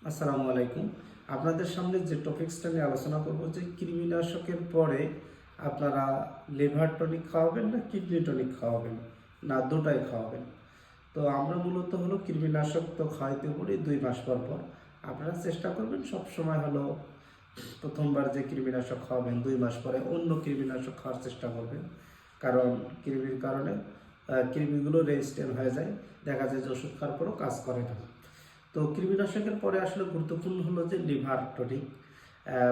আসসালামু আলাইকুম। আপনাদের সামনে যে টপিক্সটা নিয়ে আলোচনা করব যে কৃমিনাশকের পরে আপনারা লিভার টনিক খাওয়াবেন না কিডনি টনিক খাওয়াবেন না দুটাই খাওয়াবেন। তো আমরা মূলত হলো কৃমিনাশক তো খাওয়াইতে পারি 2 মাস পর পর। আপনারা চেষ্টা করবেন সব সময় হলো প্রথমবার যে কৃমিনাশক খাওয়াবেন 2 মাস পরে অন্য কৃমিনাশক খাওয়ার চেষ্টা করবেন, কারণ কৃমির কারণে কৃমিগুলো রেজিস্ট্যান্ট হয়ে যায়, দেখা যায় যে ওষুধ খাওয়ার পরও কাজ করে না। তো কৃমিনাশকের পরে আসলে গুরুত্বপূর্ণ হলো যে লিভার টনিক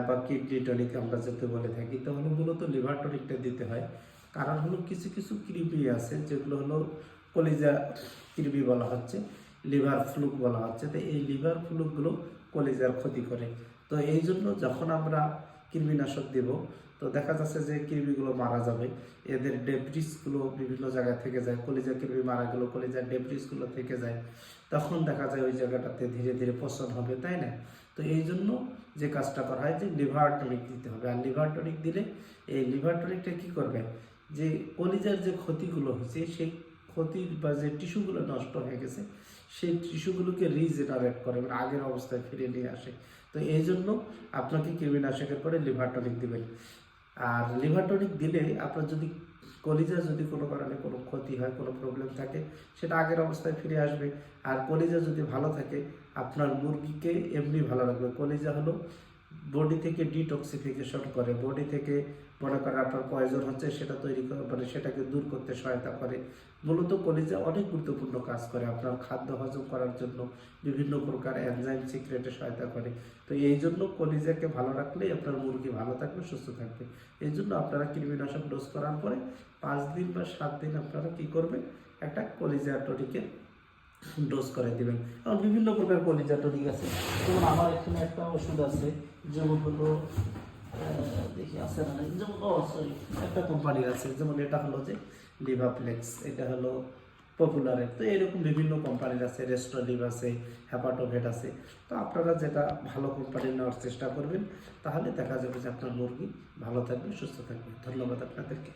বা কিডনি টনিক আমরা যেতে বলে থাকি, তো হলো মূলত লিভার টনিকটা দিতে হয়। কারণ হলো কিছু কিছু কৃমি আছে যেগুলো হলো কলিজা কৃমি বলা হচ্ছে, লিভার ফ্লুক বলা হচ্ছে। তো এই লিভার ফ্লুকগুলো কলিজার ক্ষতি করে। তো এই জন্য যখন আমরা কৃমিনাশক দেব তো দেখা যাচ্ছে যে কৃমিগুলো মারা যাবে, এদের ডেব্রিসগুলো বিভিন্ন জায়গায় থেকে যায়, কলিজা কৃমি মারা গেলো কলিজার ডেব্রিসগুলো থেকে যায়, তখন দেখা যায় ওই জায়গাটাতে ধীরে ধীরে পচন হবে, তাই না? তো এই জন্য যে কাজটা করা হয় যে লিভার টনিক দিতে হবে। আর লিভার টনিক দিলে এই লিভার টনিকটা কী করবে, যে কলিজার যে ক্ষতিগুলো হয়েছে সেই ক্ষতির বা যে টিস্যুগুলো নষ্ট হয়ে গেছে সেই টিস্যুগুলোকে রিজেনারেট করে, মানে আগের অবস্থায় ফিরিয়ে নিয়ে আসে। তো এই জন্য আপনাকে কৃমিনাশকের পরে লিভার টনিক দিবেন। আর লিভার টনিক দিলে আপনার যদি কলিজা যদি কোনো কারণে কোনো ক্ষতি হয়, কোনো প্রবলেম থাকে, সেটা আগের অবস্থায় ফিরে আসবে। আর কলিজা যদি ভালো থাকে আপনার মুরগিকে এমনি ভালো রাখবে। কলিজা হলো বডি থেকে ডিটক্সিফিকেশন করে, বডি থেকে মনে করেন আপনার পয়জন হচ্ছে সেটা তৈরি করে, মানে সেটাকে দূর করতে সহায়তা করে। মূলত কলিজা অনেক গুরুত্বপূর্ণ কাজ করে, আপনার খাদ্য হজম করার জন্য বিভিন্ন প্রকার এনজাইম সিক্রেটে সহায়তা করে। তো এই জন্য কলিজাকে ভালো রাখলেই আপনার মুরগি ভালো থাকবে, সুস্থ থাকবে। এই জন্য আপনারা কৃমিনাশক ডোজ করার পরে 5 দিন বা 7 দিন আপনারা কী করবেন, একটা কলিজা টনিকের ডোজ করে দিবেন। এবং বিভিন্ন প্রকার কলিজা টনিক আছে, যেমন আমার এখানে একটা ওষুধ আছে, যেমন হলো দেখি আছে না, যেমন সরি একটা কোম্পানির আছে, যেমন এটা হলো যে লিভাপ্লেক্স, এটা হলো পপুলারের। তো এরকম বিভিন্ন কোম্পানির আছে, রেস্টোলিভ আছে, হ্যাপাটোভেট আছে। তো আপনারা যেটা ভালো কোম্পানির নেওয়ার চেষ্টা করবেন, তাহলে দেখা যাবে যে আপনার মুরগি ভালো থাকবে, সুস্থ থাকবে। ধন্যবাদ আপনাদেরকে।